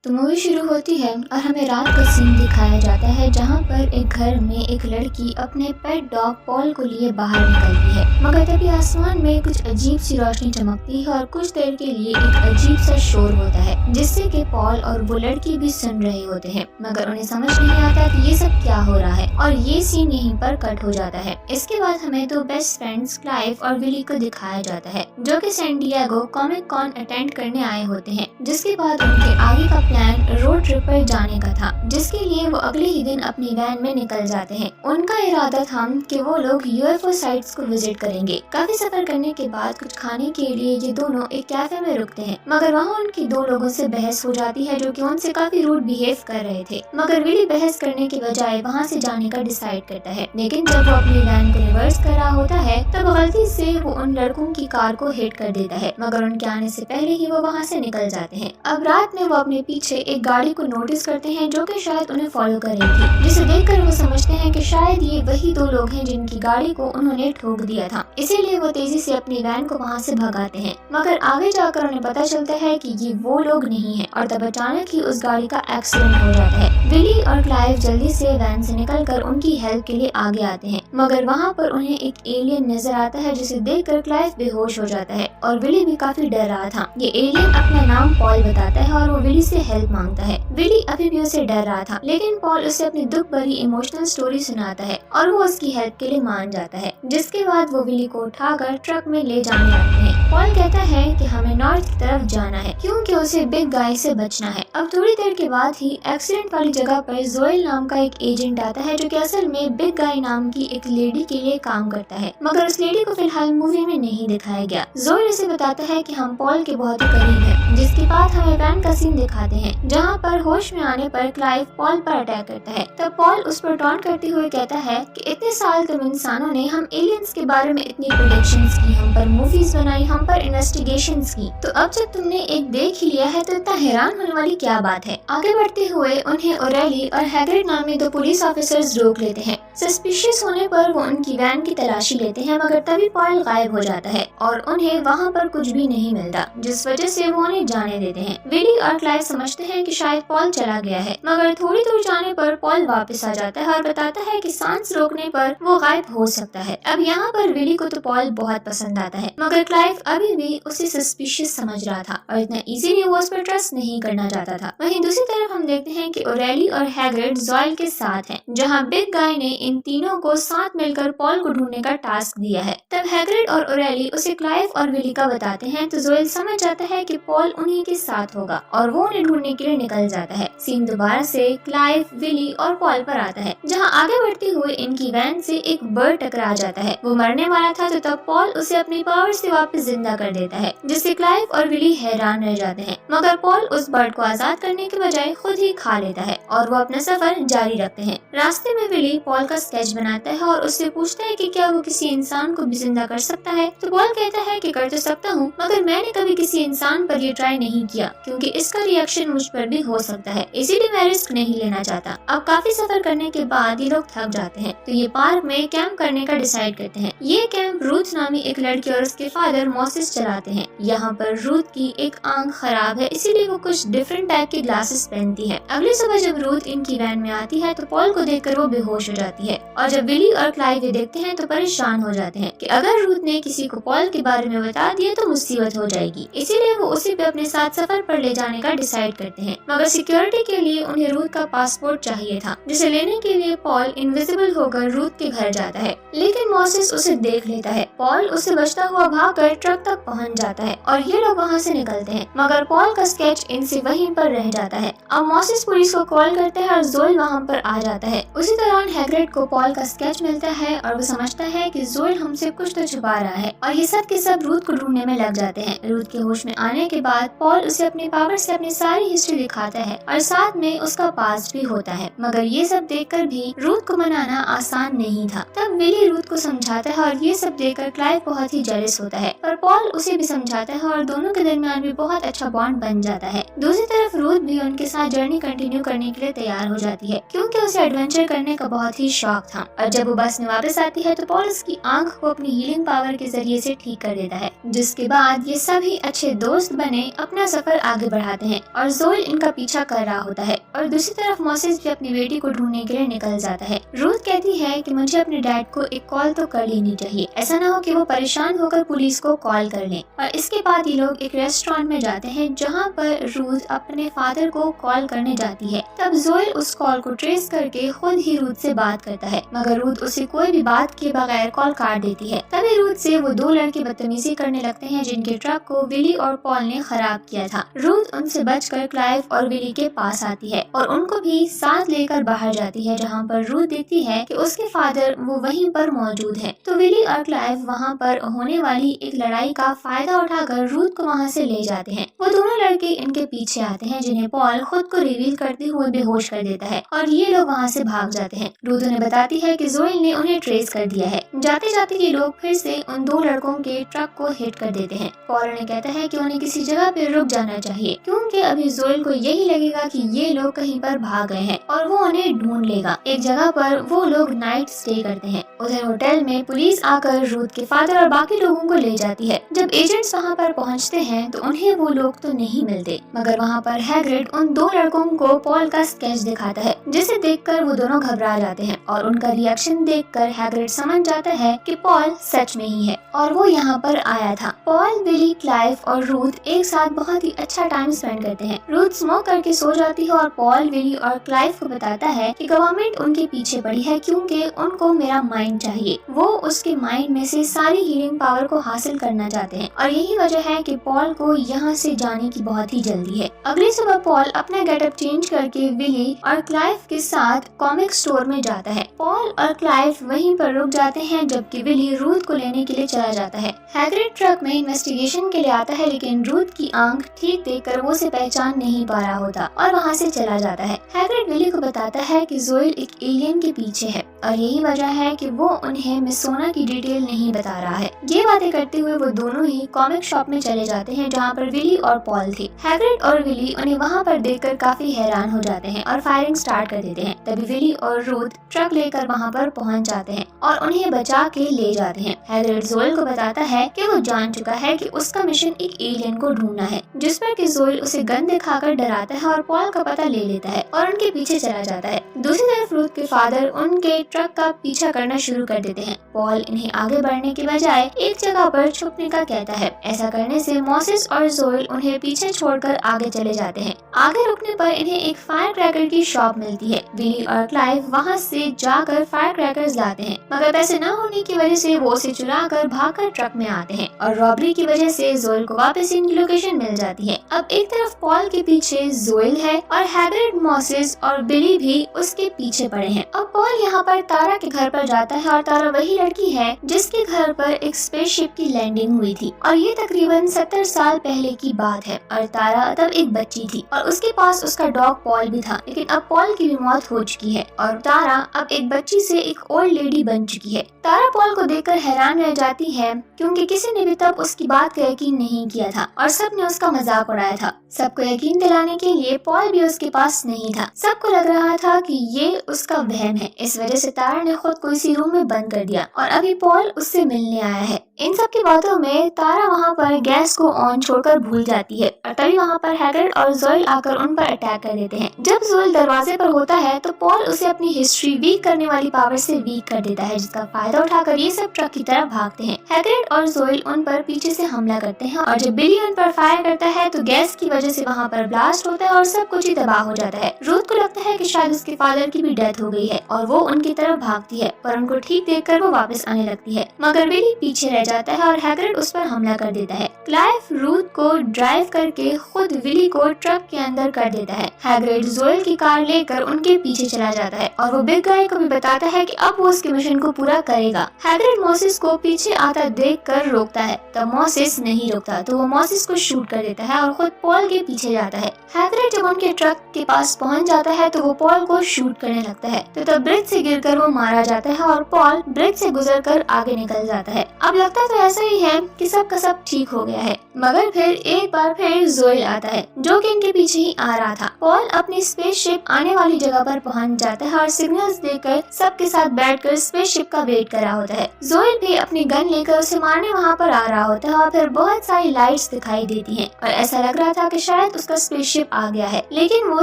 तो मूवी शुरू होती है और हमें रात का सीन दिखाया जाता है जहाँ पर एक घर में एक लड़की अपने पेट डॉग पॉल को लिए बाहर निकलती है। मगर तभी आसमान में कुछ अजीब सी रोशनी चमकती है और कुछ देर के लिए एक अजीब सा शोर होता है जिससे कि पॉल और वो लड़की भी सुन रहे होते हैं, मगर उन्हें समझ नहीं आता कि ये सब क्या हो रहा है और ये सीन यहीं पर कट हो जाता है। इसके बाद हमें दो बेस्ट फ्रेंड्स क्लाइव और विली को दिखाया जाता है जो कि San Diego Comic Con attend करने आए होते हैं। जिसके बाद उनके आगे का प्लान रोड ट्रिप पर जाने का था जिसके लिए वो अगले ही दिन अपनी वैन में निकल जाते हैं। उनका इरादा था कि वो लोग यूएफओ साइट्स को विजिट करेंगे। काफी सफर करने के बाद कुछ खाने के लिए ये दोनों एक कैफे में रुकते हैं, मगर वहाँ उनकी दो लोगों से बहस हो जाती है जो कि उनसे काफी रूड बिहेव कर रहे थे। मगर विली बहस करने के बजाय वहाँ से जाने का डिसाइड करता है, लेकिन जब वो अपनी वैन को रिवर्स कर रहा होता है तब गलती से वो उन लड़कों की कार को हिट कर देता है, मगर उनके आने से पहले ही वो वहाँ से निकल जाते हैं। अब रात में वो अपने पीछे एक गाड़ी को नोटिस करते हैं जो कि शायद उन्हें फॉलो कर रही थी, जिसे देखकर वो समझते हैं कि शायद ये वही दो लोग हैं जिनकी गाड़ी को उन्होंने ठोक दिया था। इसीलिए वो तेजी से अपनी वैन को वहाँ से भगाते हैं, मगर आगे जाकर उन्हें पता चलता है कि ये वो लोग नहीं है और तब अचानक ही उस गाड़ी का एक्सीडेंट हो जाता है। विली और क्लाइव जल्दी से वैन से निकलकर उनकी हेल्प के लिए आगे आते हैं, मगर वहाँ पर उन्हें एक एलियन नजर आता है जिसे देखकर क्लाइव बेहोश हो जाता है और विली भी काफी डर रहा था। ये एलियन अपना नाम पॉल बताता है और वो विली से हेल्प मांगता है। विली अभी भी उसे डर रहा था, लेकिन पॉल उसे अपनी दुख भरी इमोशनल स्टोरी सुनाता है और वो उसकी हेल्प के लिए मान जाता है। जिसके बाद वो विली को उठाकर ट्रक में ले जाने लगते हैं। पॉल कहता है कि हमें नॉर्थ की तरफ जाना है क्योंकि उसे बिग गाय से बचना है। अब थोड़ी देर के बाद ही एक्सीडेंट वाली जगह पर जोएल नाम का एक एजेंट आता है जो कि असल में बिग गाय नाम की एक लेडी के लिए काम करता है, मगर उस लेडी को फिलहाल मूवी में नहीं दिखाया गया। जोएल उसे बताता है कि हम पॉल के बहुत ही करीब हैं, जिसके बाद हमें वैन का सीन दिखाते हैं जहाँ पर होश में आने पर क्लाइव पॉल पर अटैक करता है। तब पॉल उस पर टॉन्ट करते हुए कहता है कि इतने साल तुम इंसानों ने हम एलियंस के बारे में इतनी प्रेडिक्शंस की, हम पर मूवीज बनाई, हम पर इन्वेस्टिगेशंस की, तो अब जब तुमने एक देख ही लिया है तो इतना हैरान होने वाली क्या बात है। आगे बढ़ते हुए उन्हें ओरेली और हैग्रिड नामी दो पुलिस ऑफिसर्स रोक लेते हैं। सस्पिशियस होने पर वो उनकी वैन की तलाशी लेते हैं, मगर तभी पॉल गायब हो जाता है और उन्हें वहाँ पर कुछ भी नहीं मिलता, जिस वजह से वो उन्हें जाने देते हैं। विली और क्लाइव समझते हैं कि शायद पॉल चला गया है, मगर थोड़ी दूर जाने पर पॉल वापस आ जाता है और बताता है कि सांस रोकने पर वो गायब हो सकता है। अब यहाँ पर विली को तो पॉल बहुत पसंद आता है, मगर क्लाइव अभी भी उसे सस्पिशियस समझ रहा था और इतना इजीली वो उस पर ट्रस्ट नहीं करना चाहता था। वहीं दूसरी तरफ हम देखते हैं कि ओरेली और हैग्रिड जोएल के साथ हैं, जहाँ बिग गाय ने इन तीनों को साथ मिलकर पॉल को ढूंढने का टास्क दिया है। तब हैग्रिड और ओरेली उसे क्लाइव और विली का बताते हैं तो जोएल समझ जाता है कि पॉल उन्हीं के साथ होगा और वो उन्हें ढूंढने के लिए निकल जाता है। सीन दोबारा से क्लाइव, विली और पॉल पर आता है, जहाँ आगे बढ़ते हुए इनकी वैन से एक बर्ड टकरा जाता है। वो मरने वाला था तो तब पॉल उसे अपनी पावर से वापस जिंदा कर देता है, जिससे क्लाइव और विली हैरान रह जाते हैं, मगर पॉल उस बर्ड को आजाद करने के बजाय खुद ही खा लेता है और वो अपना सफर जारी रखते हैं। रास्ते में विली पॉल का स्केच बनाता है और उससे पूछता है कि क्या वो किसी इंसान को भी जिंदा कर सकता है। तो पॉल कहता है कि कर तो सकता हूँ, मगर मैंने कभी किसी इंसान पर ये ट्राई नहीं किया क्योंकि इसका रिएक्शन मुझ पर भी हो सकता है, इसीलिए मैं रिस्क नहीं लेना चाहता। अब काफी सफर करने के बाद ये लोग थक जाते हैं तो ये पार्क में कैंप करने का डिसाइड करते हैं। ये कैंप रूथ नामी एक लड़की और उसके फादर मोसेस चलाते हैं। यहाँ पर रूथ की एक आंख खराब है, इसीलिए वो कुछ डिफरेंट टाइप के ग्लासेस पहनती है। अगली सुबह जब रूथ इनकी वैन में आती है तो पॉल को देखकर वो बेहोश हो जाती है और जब विली और क्लाइव ये देखते हैं तो परेशान हो जाते हैं कि अगर रूथ ने किसी को पॉल के बारे में बता दिया तो मुसीबत हो जाएगी। इसीलिए वो उसे भी अपने साथ सफर पर ले जाने का डिसाइड करते हैं, मगर सिक्योरिटी के लिए उन्हें रूथ का पासपोर्ट चाहिए था, जिसे लेने के लिए पॉल इनविजिबल होकर रूथ के घर जाता है, लेकिन मोसेस उसे देख लेता है। पॉल उसे बचता हुआ भागकर ट्रक तक पहुंच जाता है और ये लोग वहां से निकलते हैं, मगर पॉल का स्केच इनसे वहीं पर रह जाता है। अब मोसेस पुलिस को कॉल करते हैं और जोएल वहां पर आ जाता है। उसी दौरान हैग्रिड को पॉल का स्केच मिलता है और वो समझता है कि जोएल हमसे कुछ तो छुपा रहा है और ये सब के सब रूथ को ढूंढने में लग जाते हैं। रूथ के होश में आने के बाद पॉल उसे अपनी पावर से अपनी सारी हिस्ट्री दिखाता है और साथ में उसका पास्ट भी होता है, मगर ये सब देखकर भी रूथ को मनाना आसान नहीं था। तब विली रूथ को समझाता है और ये सब देखकर क्लाइव बहुत ही जेलस होता है, पर पॉल उसे भी समझाता है और दोनों के दरमियान भी बहुत अच्छा बॉन्ड बन जाता है। दूसरी तरफ रूथ भी उनके साथ जर्नी कंटिन्यू करने के लिए तैयार हो जाती है क्योंकि उसे एडवेंचर करने का बहुत ही शौक था। और जब वो बस में वापस आती है तो पॉल उसकी आंख को अपनी हीलिंग पावर के जरिए से ठीक कर देता है, जिसके बाद ये सभी अच्छे दोस्त बने अपना सफर आगे बढ़ाते हैं और जोएल इनका पीछा कर रहा होता है। और दूसरी तरफ मोसेस भी अपनी बेटी को ढूंढने के लिए निकल जाता है। रूथ कहती है कि मुझे अपने डैड को एक कॉल तो कर लेनी चाहिए, ऐसा ना हो कि वो परेशान होकर पुलिस को कॉल कर लें। और इसके बाद ये लोग एक रेस्टोरेंट में जाते हैं जहाँ पर रूथ अपने फादर को कॉल करने जाती है। तब जोएल उस कॉल को ट्रेस करके खुद ही रूथ से बात करता है, मगर रूथ उसे कोई भी बात किए बगैर कॉल काट देती है। तभी रूथ से वो दो लड़के बदतमीजी करने लगते हैं जिनके ट्रक को विली और पॉल ने खराब किया था। रूथ उनसे बचकर क्लाइव और विली के पास आती है और उनको भी साथ लेकर बाहर जाती है, जहाँ पर रूथ देखती है कि उसके फादर वो वहीं पर मौजूद है। तो विली और क्लाइव वहाँ पर होने वाली एक लड़ाई का फायदा उठाकर रूथ को वहाँ से ले जाते हैं। वो दोनों लड़के इनके पीछे आते हैं जिन्हें पॉल खुद को रिवील करते हुए बेहोश कर देता है और ये लोग वहाँ से भाग जाते हैं। रूथ उन्हें बताती है कि जोएल ने उन्हें ट्रेस कर दिया है। जाते जाते ये लोग फिर से उन दो लड़कों के ट्रक को हिट कर देते हैं। पॉल उन्हें कहता है कि उन्हें किसी जगह पे रुक जाना चाहिए क्योंकि अभी जोएल को यही लगेगा कि ये लोग कहीं पर भाग गए हैं और वो उन्हें ढूंढ लेगा। एक जगह पर वो लोग नाइट स्टे करते हैं। उधर होटल में पुलिस आकर रूथ के फादर और बाकी लोगों को ले जाती है। जब एजेंट्स वहाँ पर पहुँचते हैं तो उन्हें वो लोग तो नहीं मिलते, मगर वहाँ पर हैग्रिड उन दो लड़कों को पॉल का स्केच दिखाता है, जिसे देखकर वो दोनों घबरा जाते हैं और उनका रिएक्शन देखकर हैग्रिड समझ जाता है कि पॉल सच में ही है और वो यहाँ पर आया था। पॉल, विली, क्लाइव और रूथ एक साथ बहुत ही अच्छा टाइम स्पेंड करते हैं। रूथ स्मोक करके सो जाती है और पॉल, विली और क्लाइव को बताता है कि गवर्नमेंट उनके पीछे पड़ी है क्योंकि उनको मेरा माइंड चाहिए। वो उसके माइंड में से सारी हीलिंग पावर को हासिल करना चाहते हैं और यही वजह है कि पॉल को यहाँ से जाने की बहुत ही जल्दी है। अगली सुबह पॉल अपना गेटअप चेंज करके विली और क्लाइव के साथ कॉमिक स्टोर में जाता है। पॉल और क्लाइव वहीं पर रुक जाते हैं जबकि विली रूथ को लेने के लिए चला जाता है। हैग्रिड ट्रक में इन्वेस्टिगेशन के लिए आता है लेकिन रूथ की आंख ठीक देखकर वो उसे पहचान नहीं पा रहा होता और वहाँ से चला जाता है। हैग्रिड विली को बताता है कि जोएल एक एलियन के पीछे है और यही वजह है कि वो उन्हें मिस सोना की डिटेल नहीं बता रहा है। ये बातें करते हुए वो दोनों ही कॉमिक शॉप में चले जाते हैं जहाँ पर विली और पॉल थे। हैग्रिड और विली उन्हें वहाँ पर देखकर काफी हैरान हो जाते हैं और फायरिंग स्टार्ट कर देते हैं। तभी विली और रूथ ट्रक लेकर वहाँ पर पहुँच जाते हैं और उन्हें बचा के ले जाते हैं। हैग्रिड जोएल को बताता है कि वो जान चुका है कि उसका मिशन एक एलियन को ढूंढना है, जिस पर कि जोएल उसे गन दिखाकर डराता है और पॉल का पता ले लेता है और उनके पीछे चला जाता है। दूसरी तरफ रूथ के फादर उनके ट्रक का पीछा करना शुरू कर देते हैं। पॉल इन्हें आगे बढ़ने के बजाय एक जगह पर छुपने का कहता है। ऐसा करने से मोसेस और जोएल उन्हें पीछे छोड़कर आगे चले जाते हैं। आगे रुकने पर इन्हें एक फायर क्रैकर की शॉप मिलती है। विली और क्लाइव वहाँ से जाकर फायर क्रैकर्स लाते हैं, मगर पैसे न होने की वजह से वो उसे चुराकर भागकर ट्रक में आते हैं और रॉबरी की वजह से जोएल को वापस इनकी लोकेशन मिल जाती है। अब एक तरफ पॉल के पीछे जोएल है और हैग्रिड, मोसेस और बिली भी उसके पीछे पड़े हैं। अब पॉल यहाँ पर तारा के घर पर जाता है और तारा वही लड़की है जिसके घर पर एक स्पेसशिप की लैंडिंग हुई थी और ये तकरीबन 70 साल पहले की बात है और तारा तब एक बच्ची थी और उसके पास उसका डॉग पॉल भी था, लेकिन अब पॉल की भी मौत हो चुकी है और तारा अब एक बच्ची से एक ओल्ड लेडी बन चुकी है। तारा पॉल को देखकर हैरान रह जाती है क्योंकि किसी ने भी तब उसकी बात का यकीन नहीं किया था और सबने उसका मजाक उड़ाया था। सबको यकीन दिलाने के लिए पॉल भी उसके पास नहीं था। सबको लग रहा था कि ये उसका वहम है। इस वजह से तारा ने खुद को इसी रूम में बंद कर दिया और अभी पॉल उससे मिलने आया है। इन सब की बातों में तारा वहाँ पर गैस को ऑन छोड़कर भूल जाती है और तभी वहाँ पर हैग्रिड और जोएल आकर उन पर अटैक कर देते हैं। जब जोएल दरवाजे पर होता है तो पॉल उसे अपनी हिस्ट्री वीक करने वाली पावर से वीक कर देता है, जिसका फायदा उठाकर ये सब ट्रक की तरफ भागते हैं। हैग्रिड और जोएल उन पर पीछे से हमला करते हैं और जब बिली उन पर फायर करता है तो गैस की वजह से वहाँ पर ब्लास्ट होता है और सब कुछ ही तबाह हो जाता है। रूथ को लगता है कि शायद उसके फादर की भी डेथ हो गई है और वो उनकी तरफ भागती है, पर उनको ठीक देखकर वो वापस आने लगती है, मगर बिली पीछे रह जाता है और हैग्रिड उस पर हमला कर देता है। क्लाइव रूथ को ड्राइव करके खुद विली को ट्रक के अंदर कर देता है। हैग्रिड जोएल की कार लेकर उनके पीछे चला जाता है और वो बिग गाय को भी बताता है कि अब वो उसके मिशन को पूरा करेगा। हैग्रिड मोसेस को पीछे आता देखकर रोकता है, तब मोसेस नहीं रोकता तो वो मोसेस को शूट कर देता है और खुद पॉल के पीछे जाता है। हैग्रिड जब उनके ट्रक के पास पहुंच जाता है तो वो पॉल को शूट करने लगता है, तो तब ब्रिज से गिरकर वो मारा जाता है और पॉल ब्रिज से गुजरकर आगे निकल जाता है। अब लगता लगता तो ऐसा ही है कि सब का सब ठीक हो गया है, मगर फिर एक बार फिर जोएल आता है जो कि इनके पीछे ही आ रहा था। पॉल अपनी स्पेसशिप आने वाली जगह पर पहुंच जाता है और सिग्नल्स देकर सबके साथ बैठकर स्पेसशिप का वेट कर रहा होता है। जोएल भी अपनी गन लेकर उसे मारने वहाँ पर आ रहा होता है और फिर बहुत सारी लाइट्स दिखाई देती हैं और ऐसा लग रहा था कि शायद उसका स्पेसशिप आ गया है, लेकिन वो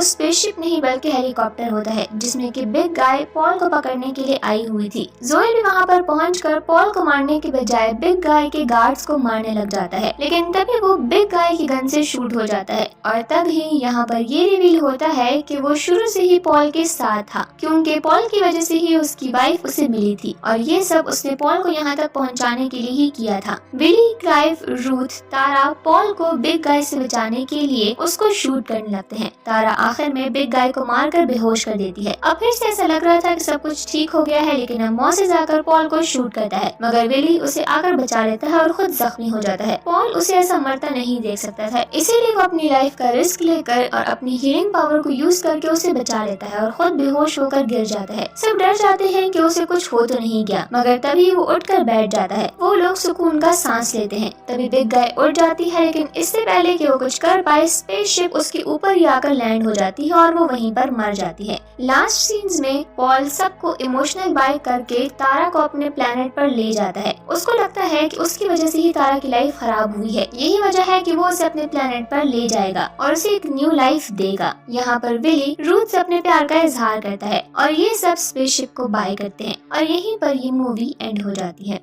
स्पेसशिप नहीं बल्कि हेलीकॉप्टर होता है जिसमें कि बिग गाय पॉल को पकड़ने के लिए आई हुई थी। जोएल भी वहाँ पर पहुंचकर पॉल को मारने के बजाय बिग गाय के गार्ड्स को मारने लग जाता है, लेकिन तभी वो बिग गाय की गन से शूट हो जाता है और तब ही यहाँ पर ये रिवील होता है कि वो शुरू से ही पॉल के साथ था, क्योंकि पॉल की वजह से ही उसकी वाइफ उसे मिली थी और ये सब उसने पॉल को यहाँ तक पहुँचाने के लिए ही किया था। विली, क्लाइव, रूथ, तारा पॉल को बिग गाय से बचाने के लिए उसको शूट करने लगते हैं। तारा आखिर में बिग गाय को मारकर बेहोश कर देती है। अब फिर से ऐसा लग रहा था कि सब कुछ ठीक हो गया है, लेकिन अब मॉसेस आकर पॉल को शूट करता है, मगर विली उसे आकर बचा लेता है और खुद जख्मी हो जाता है। पॉल उसे ऐसा मरता नहीं देख सकता था, इसीलिए वो अपनी लाइफ का रिस्क लेकर और अपनी हीलिंग पावर को यूज करके उसे बचा लेता है और खुद बेहोश होकर गिर जाता है। सब डर जाते हैं कि उसे कुछ हो तो नहीं गया, मगर तभी वो उठकर बैठ जाता है। वो लोग सुकून का सांस लेते हैं। तभी बिग गाय उठ जाती है, लेकिन इससे पहले कि वो कुछ कर पाए स्पेसशिप उसके ऊपर ही आकर लैंड हो जाती है और वो वहीं पर मर जाती है। लास्ट सीन्स में पॉल सबको इमोशनल बाय करके तारा को अपने प्लेनेट पर ले जाता है। उसको लगता है कि उसकी वजह से ही तारा की लाइफ खराब हुई है, यही वजह है कि वो उसे अपने प्लेनेट पर ले जाएगा और उसे एक न्यू लाइफ देगा। यहाँ पर विली रूथ से अपने प्यार का इजहार करता है और ये सब स्पेसशिप को बाय करते हैं और यहीं पर ये मूवी एंड हो जाती है।